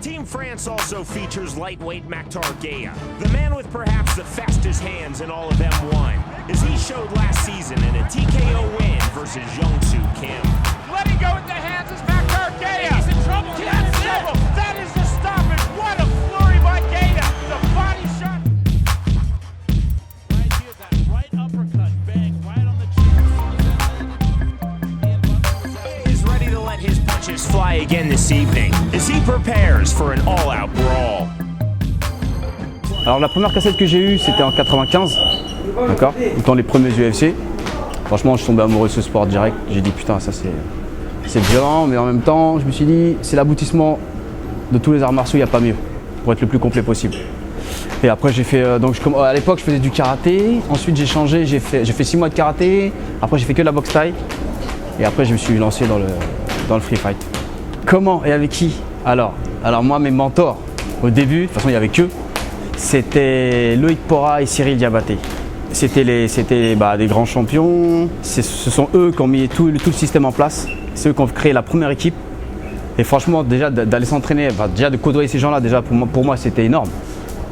Team France also features lightweight Maktar Gaya, the man with perhaps the fastest hands in all of M1, as he showed last season in a TKO win versus Young-Soo Kim. Letting go with the hands is Maktar Gaya. He's in trouble. He's in trouble. That is the stoppage. What a flurry by Gaya. The body shot. Right here, that right uppercut. Bang, right on the chin. He's ready to let his punches fly again this evening, as he prepares for an all-out brawl. Alors la première cassette que j'ai eue, c'était en 95, d'accord, dans les premiers UFC. Franchement, je suis tombé amoureux de ce sport direct. J'ai dit putain, ça c'est violent, mais en même temps, je me suis dit, c'est l'aboutissement de tous les arts martiaux, il n'y a pas mieux, pour être le plus complet possible. Et après, j'ai fait, donc à l'époque, je faisais du karaté. Ensuite, j'ai changé, j'ai fait 6 mois de karaté. Après, j'ai fait que de la boxe thaï. Et après, je me suis lancé dans le free fight. Comment et avec qui? Alors moi, mes mentors, au début, de toute façon, il n'y avait qu'eux. C'était Loïc Pora et Cyril Diabaté. C'était des grands champions. Ce sont eux qui ont mis tout le système en place. C'est eux qui ont créé la première équipe. Et franchement, déjà d'aller s'entraîner, déjà de côtoyer ces gens-là, déjà pour moi, c'était énorme.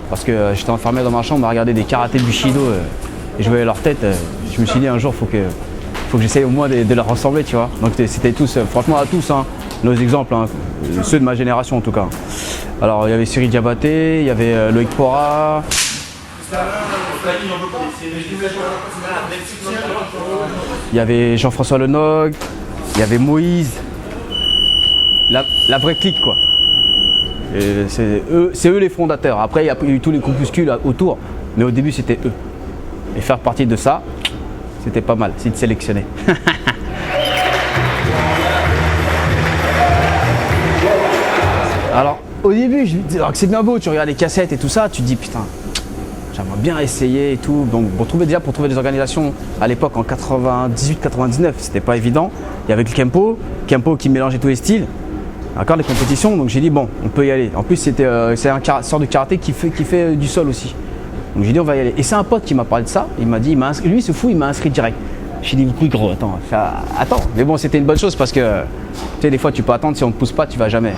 Parce que j'étais enfermé dans ma chambre à regarder des karatés Bushido et je voyais leur tête. Je me suis dit un jour, faut que j'essaye au moins de leur ressembler, tu vois. Donc c'était tous, franchement à tous, hein, nos exemples, hein, ceux de ma génération en tout cas. Alors il y avait Cyril Diabaté, il y avait Loïc Pora. Il y avait Jean-François Lenog, il y avait Moïse. La vraie clique quoi. C'est eux les fondateurs. Après il y a eu tous les groupuscules autour, mais au début c'était eux. Et faire partie de ça, c'était pas mal, c'est de sélectionner. Alors au début, c'est bien beau, tu regardes les cassettes et tout ça, tu te dis putain, j'aimerais bien essayer et tout. Donc pour trouver des organisations à l'époque en 98-99, c'était pas évident. Il y avait le Kempo qui mélangeait tous les styles. Encore les compétitions, donc j'ai dit bon, on peut y aller. En plus c'est une sorte de karaté qui fait du sol aussi. Donc j'ai dit on va y aller. Et c'est un pote qui m'a parlé de ça, il m'a dit, lui c'est fou, il m'a inscrit direct. J'ai dit oui gros, attends. Mais bon c'était une bonne chose parce que tu sais des fois tu peux attendre, si on ne te pousse pas tu vas jamais.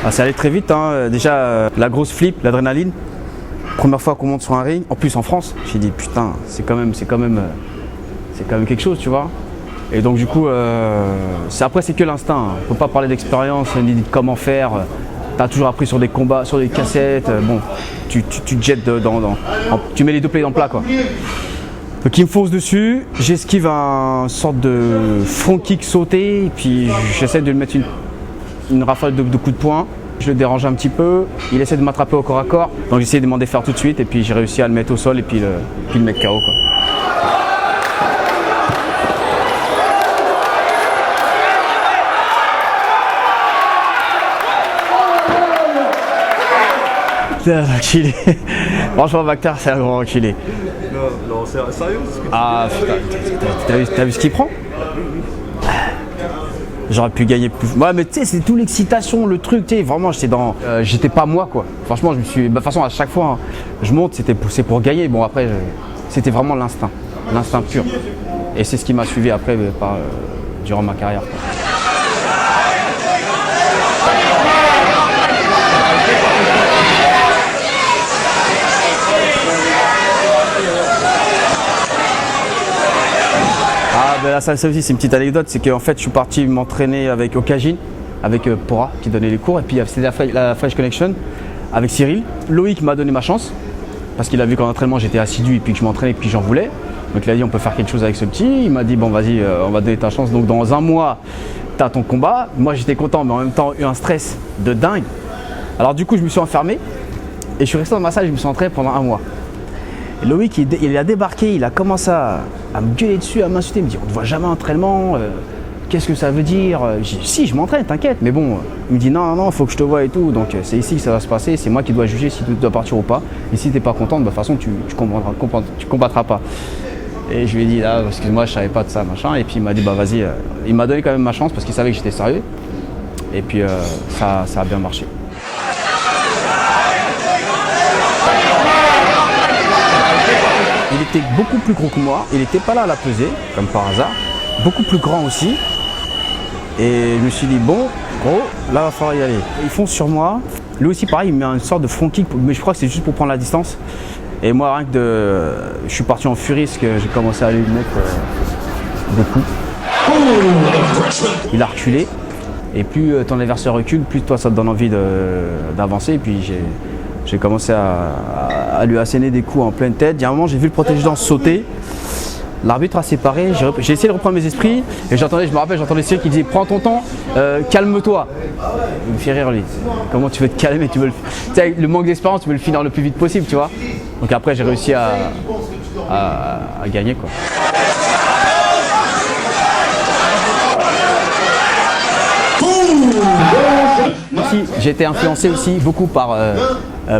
Ça allait très vite, hein. Déjà la grosse flip, l'adrénaline. Première fois qu'on monte sur un ring, en plus en France, j'ai dit putain, c'est quand même quelque chose, tu vois. Et donc du coup, après c'est que l'instinct. Hein. Faut pas parler d'expérience ni de comment faire. T'as toujours appris sur des combats, sur des cassettes. Bon, tu te jettes tu mets les deux pieds dans le plat quoi. Donc il me fonce dessus, j'esquive un sorte de front kick sauté, et puis j'essaie de lui mettre une rafale de coups de poing. Je le dérange un petit peu, il essaie de m'attraper au corps à corps, donc j'essaie de demander de faire tout de suite et puis j'ai réussi à le mettre au sol et puis le mettre KO quoi. Putain, enculé. Franchement Maktar c'est un grand enculé. Non, c'est sérieux ce que tu Ah putain, t'as vu ce qu'il prend? J'aurais pu gagner plus. Ouais, mais tu sais, c'est toute l'excitation, le truc, tu sais, vraiment, j'étais pas moi, quoi. Franchement, de toute façon, à chaque fois, hein, je monte, c'est pour gagner. Bon, après, c'était vraiment l'instinct pur. Et c'est ce qui m'a suivi après, durant ma carrière, quoi. Là, ça aussi, c'est une petite anecdote, c'est qu'en fait, je suis parti m'entraîner avec Okajin, avec Pora qui donnait les cours, et puis c'était la Fresh Connection avec Cyril. Loïc m'a donné ma chance, parce qu'il a vu qu'en entraînement j'étais assidu et puis que je m'entraînais et puis j'en voulais. Donc il a dit on peut faire quelque chose avec ce petit, il m'a dit bon vas-y, on va te donner ta chance, donc dans un mois, tu as ton combat. Moi j'étais content, mais en même temps eu un stress de dingue. Alors du coup je me suis enfermé, et je suis resté dans ma salle et je me suis entraîné pendant un mois. Et Loïc, il a débarqué, il a commencé à me gueuler dessus, à m'insulter, me dire on ne voit jamais entraînement, qu'est-ce que ça veut dire? J'ai dit si, je m'entraîne, t'inquiète, mais bon, il me dit non, il faut que je te voie et tout, donc c'est ici que ça va se passer, c'est moi qui dois juger si tu dois partir ou pas, et si t'es pas content, de toute façon tu combattras pas. Et je lui ai dit là, excuse-moi, je savais pas de ça, machin, et puis il m'a dit bah vas-y, il m'a donné quand même ma chance parce qu'il savait que j'étais sérieux, et puis ça a bien marché. il était beaucoup plus gros que moi. Il n'était pas là à la pesée, comme par hasard. Beaucoup plus grand aussi. Et je me suis dit, bon, gros, là, il va falloir y aller. Ils foncent sur moi. Lui aussi, pareil, il me met une sorte de front kick, mais je crois que c'est juste pour prendre la distance. Et moi, rien que je suis parti en furie parce que j'ai commencé à aller lui mettre des coups. Il a reculé. Et plus ton adversaire recule, plus toi, ça te donne envie d'avancer. Et puis, j'ai commencé à lui asséner des coups en pleine tête. Il y a un moment, j'ai vu le protège-dents sauter. L'arbitre a séparé, j'ai essayé de reprendre mes esprits et je me rappelle, j'entendais Cyril qui disait prends ton temps, calme-toi. Il me fait rire lui. Comment tu veux te calmer, tu veux le manque d'expérience, tu veux le finir le plus vite possible, tu vois. Donc après j'ai réussi à gagner quoi. Aussi, j'ai été influencé aussi beaucoup par,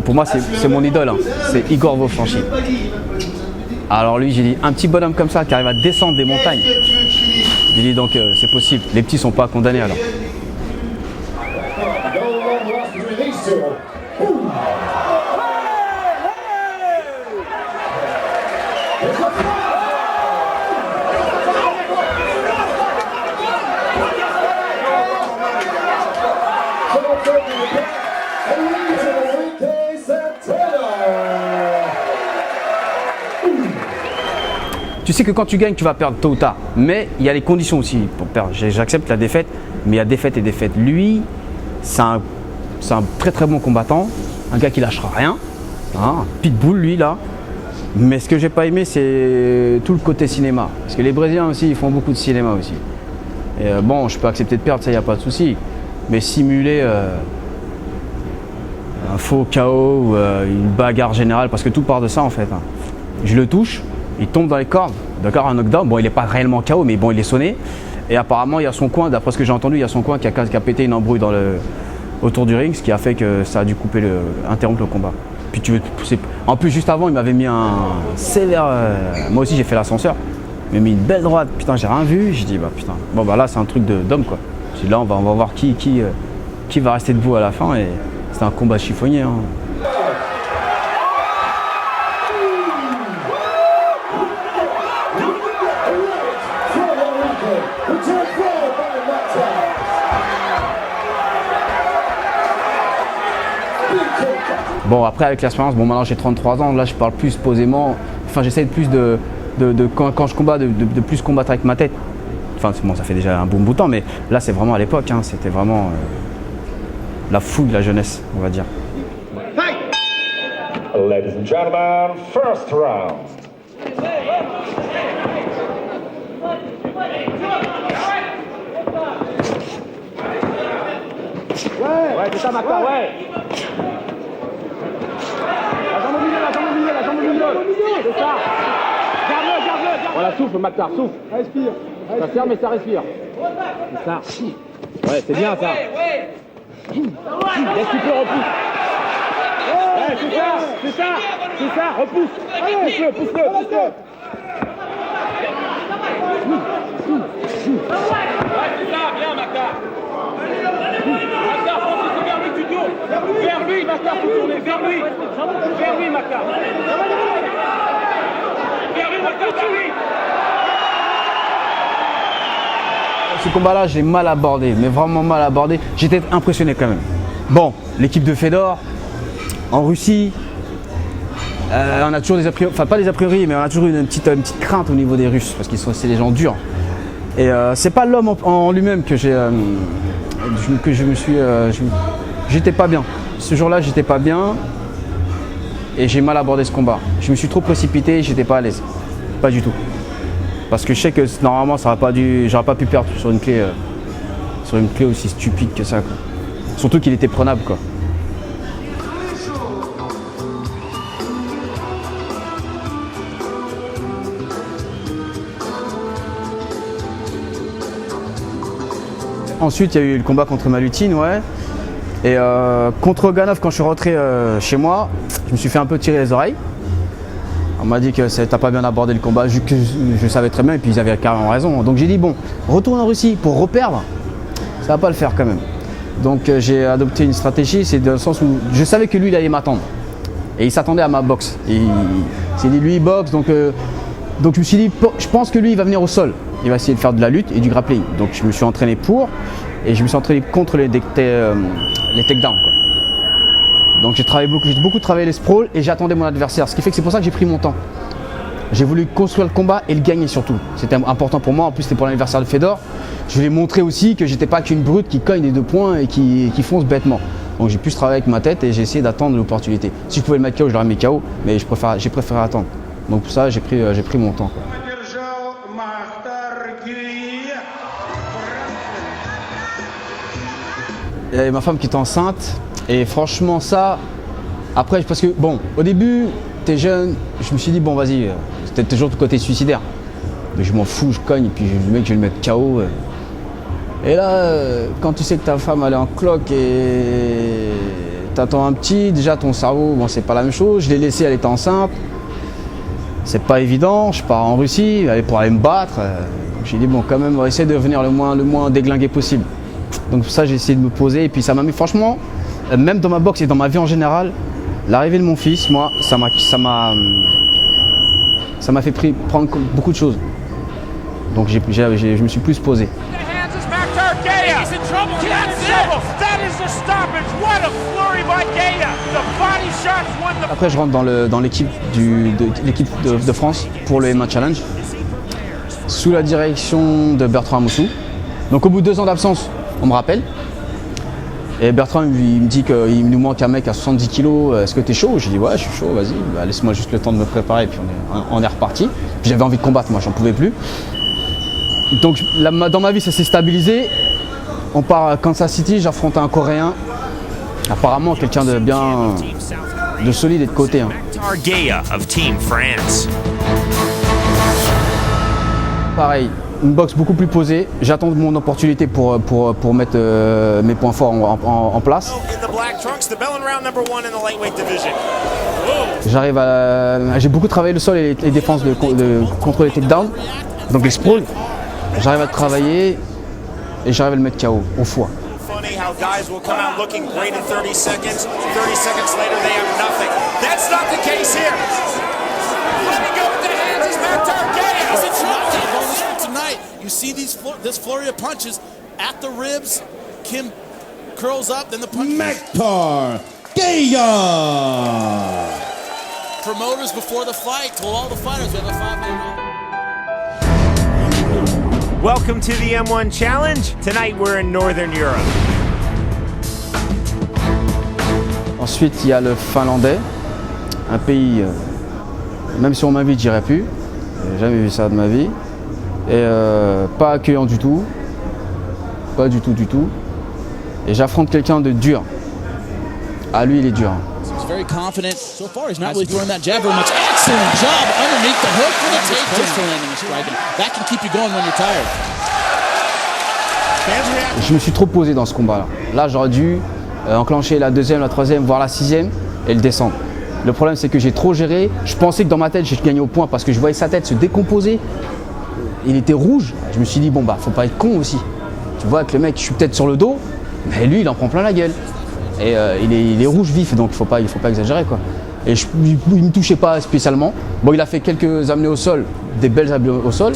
pour moi c'est mon idole, hein, c'est Igor Vovchanchyn. Alors lui, j'ai dit, un petit bonhomme comme ça qui arrive à descendre des montagnes. J'ai dit donc c'est possible, les petits sont pas condamnés alors. Tu sais que quand tu gagnes, tu vas perdre tôt ou tard. Mais il y a les conditions aussi pour perdre. J'accepte la défaite, mais il y a défaite et défaite. Lui, c'est un très très bon combattant, un gars qui lâchera rien, hein, un pitbull lui là. Mais ce que j'ai pas aimé, c'est tout le côté cinéma. Parce que les Brésiliens aussi, ils font beaucoup de cinéma aussi. Et bon, je peux accepter de perdre, ça, il n'y a pas de souci. Mais simuler un faux KO ou une bagarre générale, parce que tout part de ça en fait. Hein. Je le touche. Il tombe dans les cordes, d'accord, un knockdown. Bon, il n'est pas réellement KO, mais bon, il est sonné. Et apparemment, il y a son coin, d'après ce que j'ai entendu, il y a son coin qui a pété une embrouille autour du ring, ce qui a fait que ça a dû interrompre le combat. Puis en plus, juste avant, il m'avait mis un sévère. Moi aussi, j'ai fait l'ascenseur. Il m'a mis une belle droite. Putain, j'ai rien vu. J'ai dit, bah putain. Bon, bah là, c'est un truc d'homme, quoi. J'ai dit, là, on va voir qui va rester debout à la fin. Et c'était un combat chiffonnier. Hein. Bon, après avec l'expérience, bon maintenant j'ai 33 ans, là je parle plus posément, enfin j'essaie de plus quand je combats, de plus combattre avec ma tête. Enfin bon, ça fait déjà un bon bout de temps, mais là c'est vraiment à l'époque, hein, c'était vraiment la fougue de la jeunesse, on va dire. Fight! Ladies and gentlemen, first round. Ouais, c'est ça Mactar, ouais. La jambe au milieu, c'est ça. Garde-le. Voilà, souffle Mactar, souffle. Respire. Ça ferme et ça respire. C'est ça. Ouais, c'est bien ça. Laisse tu peux repousse. Ouais, c'est ça, repousse. Pousse-le. Ouais, c'est ça, bien Mactar. Mactar, faut que vers lui, tu tournes. Vers lui, Mactar, faut tourner. Vers lui, Mactar. Vers lui. Ce combat-là, j'ai mal abordé, mais vraiment mal abordé. J'étais impressionné quand même. Bon, l'équipe de Fedor, en Russie, on a toujours des a priori, enfin pas des a priori, mais on a toujours une petite crainte au niveau des Russes, parce qu'ils c'est des gens durs. Et c'est pas l'homme en lui-même que j'étais pas bien. Ce jour-là, j'étais pas bien et j'ai mal abordé ce combat. Je me suis trop précipité, j'étais pas à l'aise, pas du tout. Parce que je sais que normalement, j'aurais pas pu perdre sur une clé aussi stupide que ça, quoi. Surtout qu'il était prenable, quoi. Ensuite, il y a eu le combat contre Malutine, ouais. Et contre Oganov, quand je suis rentré chez moi, je me suis fait un peu tirer les oreilles. On m'a dit que t'as pas bien abordé le combat, je savais très bien, et puis ils avaient carrément raison. Donc j'ai dit, bon, retourne en Russie pour reperdre, ça va pas le faire quand même. Donc j'ai adopté une stratégie, c'est dans le sens où je savais que lui, il allait m'attendre. Et il s'attendait à ma boxe. Et C'est lui, il boxe, donc je me suis dit, je pense que lui, il va venir au sol. Il va essayer de faire de la lutte et du grappling. Donc je me suis entraîné pour, et je me suis entraîné contre les takedowns, quoi. Donc j'ai beaucoup travaillé les sprawls et j'attendais mon adversaire. Ce qui fait que c'est pour ça que j'ai pris mon temps. J'ai voulu construire le combat et le gagner surtout. C'était important pour moi, en plus c'était pour l'anniversaire de Fedor. Je voulais montrer aussi que j'étais pas qu'une brute qui cogne des 2 points et qui fonce bêtement. Donc j'ai pu travailler avec ma tête et j'ai essayé d'attendre l'opportunité. Si je pouvais le mettre KO, je l'aurais mis KO, mais j'ai préféré attendre. Donc pour ça, j'ai pris mon temps, quoi. Il y avait ma femme qui était enceinte et franchement ça, après parce que bon, au début, t'es jeune, je me suis dit bon vas-y, c'était toujours du côté suicidaire. Mais je m'en fous, je cogne et puis le mec je vais le mettre KO. Et là, quand tu sais que ta femme elle est en cloque et t'attends un petit, déjà ton cerveau, bon c'est pas la même chose. Je l'ai laissée, elle était enceinte. C'est pas évident, je pars en Russie, pour aller me battre. J'ai dit bon quand même on va essayer de venir le moins déglingué possible. Donc pour ça j'ai essayé de me poser et puis ça m'a mis franchement, même dans ma boxe et dans ma vie en général, l'arrivée de mon fils, moi, ça m'a fait prendre beaucoup de choses. Donc je me suis plus posé. Après je rentre dans l'équipe de France pour le MMA Challenge, sous la direction de Bertrand Amoussou. Donc au bout de 2 ans d'absence, on me rappelle. Et Bertrand il me dit qu'il nous manque un mec à 70 kg, est-ce que t'es chaud? Je dis ouais je suis chaud, vas-y, bah, laisse-moi juste le temps de me préparer et puis on est reparti. J'avais envie de combattre, moi j'en pouvais plus. Donc là, dans ma vie ça s'est stabilisé. On part à Kansas City, j'affronte un Coréen. Apparemment quelqu'un de solide et de côté. Hein. Pareil, une boxe beaucoup plus posée. J'attends mon opportunité pour mettre mes points forts en place. J'ai beaucoup travaillé le sol et les défenses contre les takedowns, donc les sprawls. J'arrive à travailler et j'arrive à le mettre KO au foie. How guys will come out looking great in 30 seconds. 30 seconds later, they have nothing. That's not the case here. Letting go with the hands is Maktar Gaya. Tonight, you see this flurry of punches at the ribs. Kim curls up, then the punch. Maktar Gaya. Promoters before the fight told all the fighters we have a 5-minute. Welcome to the M1 Challenge. Tonight we're in Northern Europe. Ensuite, il y a le Finlandais, un pays, même si on m'invite, j'irai plus. J'ai jamais vu ça de ma vie. Et pas accueillant du tout. Pas du tout. Et j'affronte quelqu'un de dur. Ah, lui, il est dur. He's very confident. So far, he's not really throwing that jab very much. Excellent job underneath the hook for the takedown. That can keep you going when you're tired. Je me suis trop posé dans ce combat-là. Là, j'aurais dû enclencher la 2e, la 3e, voire la 6e et le descendre. Le problème, c'est que j'ai trop géré. Je pensais que dans ma tête, j'ai gagné au point parce que je voyais sa tête se décomposer. Il était rouge. Je me suis dit, bon, bah, faut pas être con aussi. Tu vois que le mec, je suis peut-être sur le dos, mais lui, il en prend plein la gueule. Et il est rouge vif, donc il faut pas exagérer, quoi. Et il ne me touchait pas spécialement. Bon, il a fait quelques amenées au sol, des belles amenées au sol.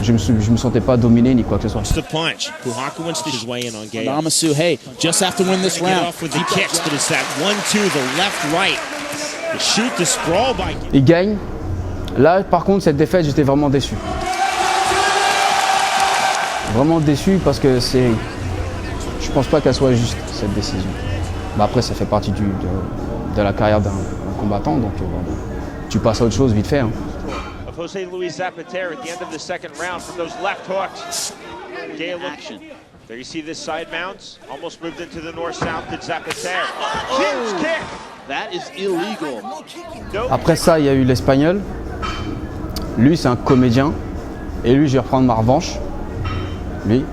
Je me sentais pas dominé ni quoi que ce soit. Amoussou, hey, just have to win this round. Il gagne. Là, par contre, cette défaite, j'étais vraiment déçu. Vraiment déçu parce que je pense pas qu'elle soit juste, cette décision. Bah après, ça fait partie de la carrière d'un combattant, donc tu passes à autre chose vite fait. Hein. Jose Luis Zapater at the end of the second round from those left hooks. Gaya action. There you see this side mounts. Almost moved into the north-south to Zapater. Huge kick. That is illegal. Après ça, il y a eu l'Espagnol. Lui, c'est un comédien. Et lui, je vais reprendre ma revanche. Lui.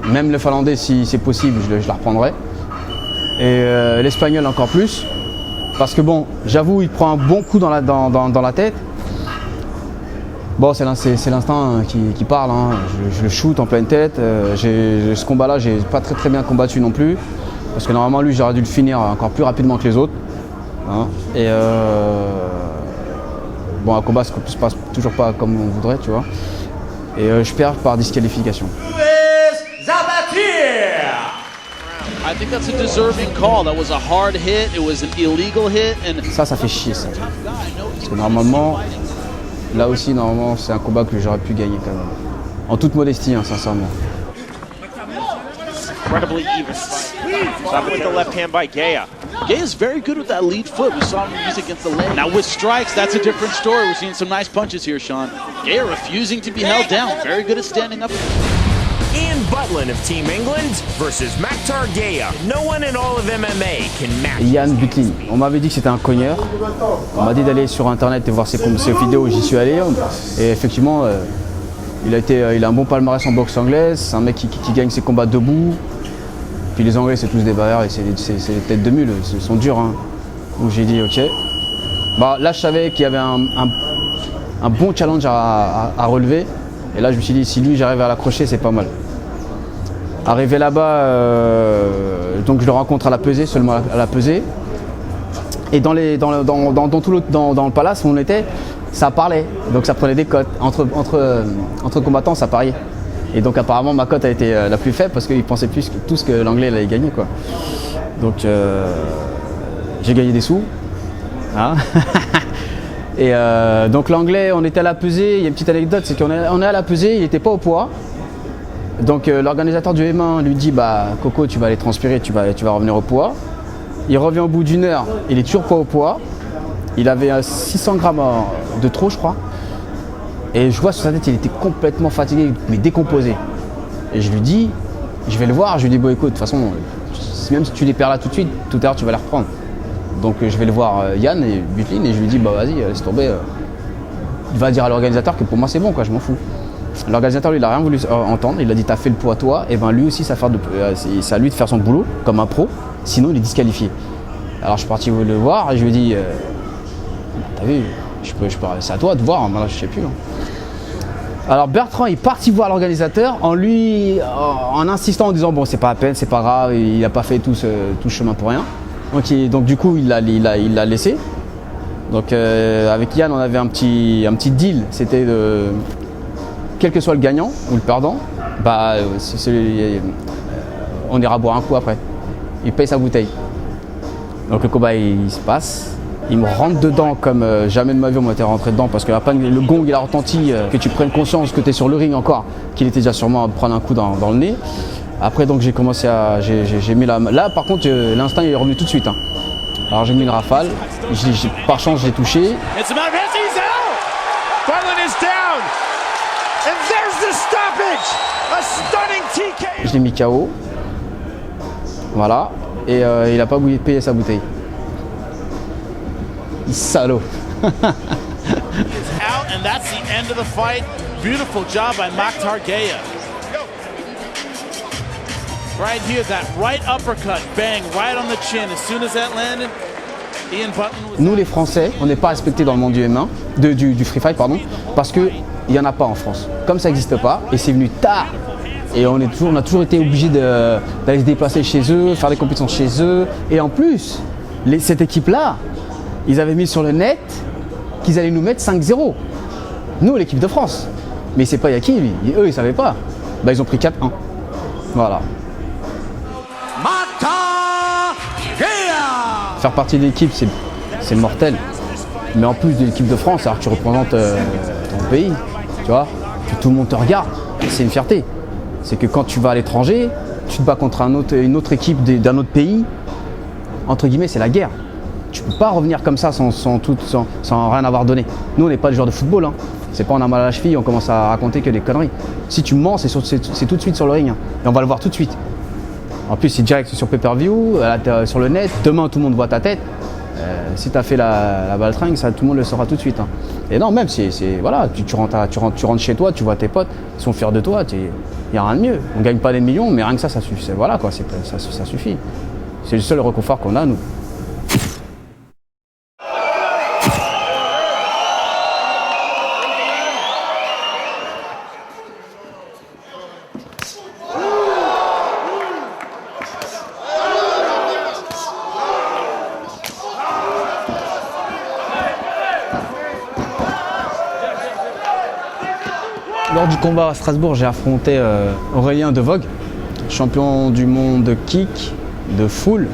Même le Finlandais, si c'est possible, je la reprendrai. Et l'Espagnol encore plus. Parce que bon, j'avoue, il prend un bon coup dans la tête. Bon, c'est l'instinct qui parle, hein. Je le shoot en pleine tête. Ce combat-là, j'ai pas très bien combattu non plus. Parce que normalement, lui, j'aurais dû le finir encore plus rapidement que les autres. Hein. Et bon, un combat se passe toujours pas comme on voudrait, tu vois. Et je perds par disqualification. I think that's a deserving call. That was a hard hit. It was an illegal hit. And Ça fait chier, ça. Parce que normalement, là aussi, normalement, c'est un combat que j'aurais pu gagner quand même. En toute modestie, hein, sincèrement. Incredibly even fight. Stop with the left hand by Gaya. Gay is very good with that lead foot. We saw him use against the leg. Now with strikes, that's a different story. We're seeing some nice punches here, Sean. Gay refusing to be held down. Very good at standing up. Ian Butlin of Team England versus Maktar Gaya. No one in all of MMA can match. Ian Butlin. On m'avait dit que c'était un cogneur. On m'a dit d'aller sur internet et voir ses vidéos. J'y suis allé. Et effectivement, il a un bon palmarès en boxe anglaise. C'est un mec qui gagne ses combats debout. Puis les Anglais, c'est tous des bagarres et c'est des têtes de mule. Ils sont durs. Hein. Donc j'ai dit ok. Bah, là, je savais qu'il y avait un bon challenge à relever. Et là, je me suis dit, si lui, j'arrive à l'accrocher, c'est pas mal. Arrivé là-bas, donc je le rencontre à la pesée, seulement à la pesée. Et dans le palace où on était, ça parlait. Donc ça prenait des cotes. Entre combattants, ça pariait. Et donc apparemment, ma cote a été la plus faible parce qu'ils pensaient plus que tout ce que l'anglais allait gagner, quoi. Donc j'ai gagné des sous. Hein. Et donc l'anglais, on était à la pesée. Il y a une petite anecdote, c'est qu'on est à la pesée, il n'était pas au poids. Donc l'organisateur du M1 lui dit bah Coco, tu vas aller transpirer, tu vas revenir au poids. Il revient au bout d'une heure, il est toujours pas au poids. Il avait 600 grammes de trop, je crois. Et je vois sur sa tête, il était complètement fatigué, mais décomposé. Et je lui dis, je vais le voir, je lui dis bon écoute, de toute façon, même si tu les perds là tout de suite, tout à l'heure tu vas les reprendre. Donc je vais le voir Yann et Butlin et je lui dis bah vas-y, laisse tomber. Il va dire à l'organisateur que pour moi c'est bon, quoi, je m'en fous. L'organisateur lui il a rien voulu entendre, il a dit t'as fait le poids toi, et ben lui aussi c'est à lui de faire son boulot comme un pro, sinon il est disqualifié. Alors je suis parti le voir et je lui ai dit t'as vu, c'est à toi de voir, moi là je sais plus. Hein. Alors Bertrand est parti voir l'organisateur en insistant en disant bon c'est pas la peine, c'est pas grave, il a pas fait tout ce chemin pour rien. Donc du coup il l'a laissé. Donc avec Yann on avait un petit deal, c'était de quel que soit le gagnant ou le perdant, bah on ira boire un coup après. Il paye sa bouteille. Donc le combat il se passe. Il me rentre dedans comme jamais de ma vie on m'était rentré dedans parce que après le gong il a retenti, que tu prennes conscience que tu es sur le ring encore, qu'il était déjà sûrement à prendre un coup dans le nez. Après donc j'ai commencé à. J'ai mis la. Là par contre l'instinct il est revenu tout de suite. Hein. Alors j'ai mis une rafale, par chance j'ai touché. Je l'ai mis KO. Voilà. Et il a pas voulu payer sa bouteille. Salaud. Out, and that's the end of the fight. Beautiful job by Maktar Gaya. Right here, that right uppercut, bang, right on the chin. As soon as that landed, Ian Butlin was... Nous les Français, on n'est pas respectés dans le monde du M1, du free fight, pardon, parce qu'il n'y en a pas en France. Comme ça n'existe pas, et c'est venu tard. Et on a toujours été obligés d'aller se déplacer chez eux, faire des compétitions chez eux. Et en plus, cette équipe-là, ils avaient mis sur le net qu'ils allaient nous mettre 5-0. Nous, l'équipe de France. Mais c'est pas Yaki, lui. Eux, ils savaient pas. Bah, ils ont pris 4-1. Voilà. Faire partie de l'équipe, c'est mortel. Mais en plus de l'équipe de France, alors que tu représentes ton pays, tu vois, que tout le monde te regarde, c'est une fierté. C'est que quand tu vas à l'étranger, tu te bats contre une autre équipe d'un autre pays. Entre guillemets, c'est la guerre. Tu peux pas revenir comme ça sans rien avoir donné. Nous, on n'est pas le genre de football. Hein. C'est pas on a mal à la cheville, on commence à raconter que des conneries. Si tu mens, c'est tout de suite sur le ring. Hein. Et on va le voir tout de suite. En plus, c'est direct sur pay-per-view, sur le net. Demain, tout le monde voit ta tête. Si tu as fait la baltringue, ça, tout le monde le saura tout de suite. Hein. Et non, même, voilà, tu rentres chez toi, tu vois tes potes, ils sont fiers de toi. Il n'y a rien de mieux. On ne gagne pas des millions, mais rien que ça suffit. Voilà, quoi, ça suffit. C'est le seul réconfort qu'on a, nous. Lors du combat à Strasbourg, j'ai affronté Aurélien De Vogue, champion du monde de kick, de full,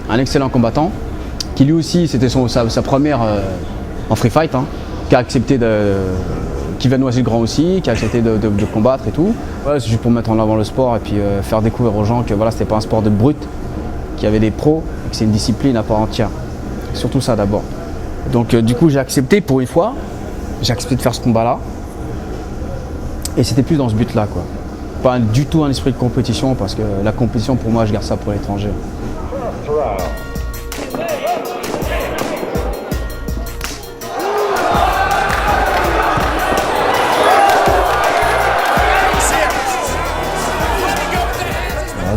un excellent combattant, qui lui aussi, c'était sa première en free fight, hein, qui a accepté qui va Noisy le Grand aussi, qui a accepté de combattre et tout. Ouais, c'est juste pour mettre en avant le sport et puis faire découvrir aux gens que voilà, c'était pas un sport de brut, qu'il y avait des pros et que c'est une discipline à part entière. Surtout ça d'abord. Donc du coup, j'ai accepté pour une fois, j'ai accepté de faire ce combat-là. Et c'était plus dans ce but-là, quoi. Pas du tout un esprit de compétition, parce que la compétition, pour moi, je garde ça pour l'étranger.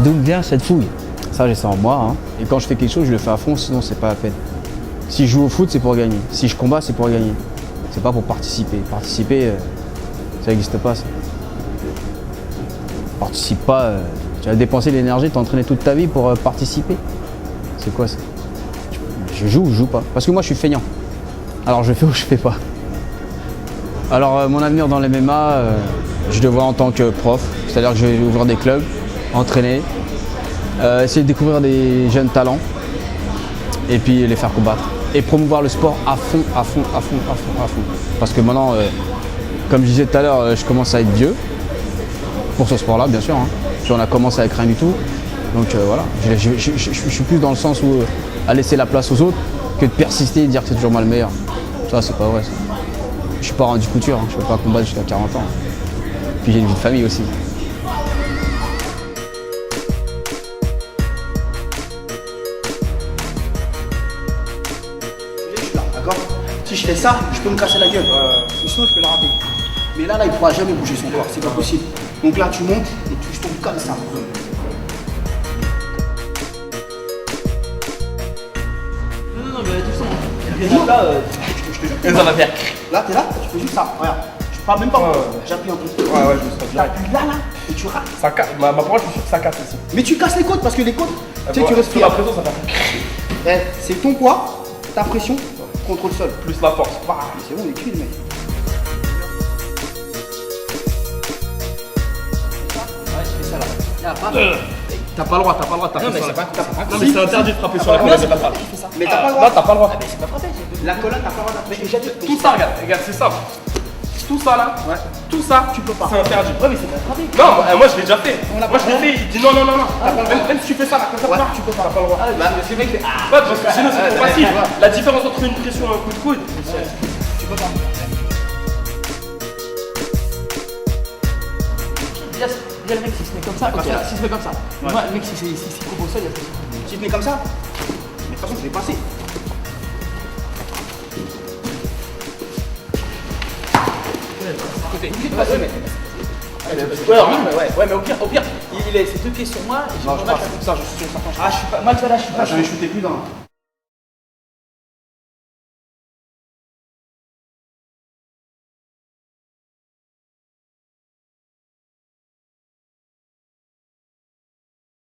D'où me vient cette fouille? Ça, j'ai ça en moi, hein. Et quand je fais quelque chose, je le fais à fond, sinon c'est pas la peine. Si je joue au foot, c'est pour gagner. Si je combats, c'est pour gagner. C'est pas pour participer. Participer, ça n'existe pas, ça. Participe pas, tu vas dépenser l'énergie, t'entraîner toute ta vie pour participer. C'est quoi ça? Je joue ou je joue pas? Parce que moi, je suis feignant. Alors je fais ou je fais pas. Alors mon avenir dans l'MMA, je le vois en tant que prof. C'est-à-dire que je vais ouvrir des clubs, entraîner, essayer de découvrir des jeunes talents et puis les faire combattre. Et promouvoir le sport à fond, à fond, à fond, à fond, à fond. Parce que maintenant, comme je disais tout à l'heure, je commence à être vieux. Pour ce sport-là, bien sûr. Hein. Puis on a commencé avec rien du tout. Donc voilà, je suis plus dans le sens où à laisser la place aux autres que de persister et de dire que c'est toujours moi le meilleur. Ça, c'est pas vrai. Ça. Je suis pas rendu couture, hein. Je peux pas combattre jusqu'à 40 ans. Puis j'ai une vie de famille aussi. D'accord? Si je fais ça, je peux me casser la gueule. Sinon, je peux le rater. Mais là, il ne pourra jamais bouger son corps, c'est pas possible. Donc là, tu montes et tu tombes comme ça. Non, mais tout ça. Là, je te jure. Ça va faire. Là, t'es là, tu fais juste ça. Regarde. Je parle même pas. J'appuie un peu. Ouais, je me sens bien. T'appuies là, et tu rates. Ça casse. Ma parole, je suis sûr que ça casse ici. Mais tu casses les côtes parce que les côtes, tu sais, tu respires. La pression, ça fait. C'est ton poids, ta pression contre le sol. Plus la force. C'est bon, on est cuit, le mec. T'as pas le droit, de taper sur la colonne. Non, mais c'est interdit de frapper sur la Non, colonne. c'est T'as pas pas ça. Mais t'as pas le droit. Non, t'as pas le droit. C'est pas frappé. La colonne, t'as pas le droit d'appuyer. Tout ça, regarde, c'est simple. Tout ça là, tout ça, Tu peux pas. c'est interdit. Ouais, mais c'est pas frappé. Non, moi je l'ai déjà fait. l'a Moi je l'ai fait, il dit non. Même si tu fais ça là, comme ça, Ouais, tu peux pas. T'as pas le droit. C'est mec, Ouais, parce que sinon c'est trop facile. La différence entre une pression et un coup de coude, tu peux pas. Déjà, le mec, s'il se met comme ça, s'il se met comme ça. Moi, le mec, s'il coupe au sol, il y a ça. S'il se met comme ça, mais de toute façon, je vais passer. Obligé de passer, mec. Ouais, mais au pire, il est ses deux pieds sur moi et j'ai mon match comme ça, je suis sur le certain. Ah, je suis pas. Moi, là, je suis pas. je vais shooter plus d'un.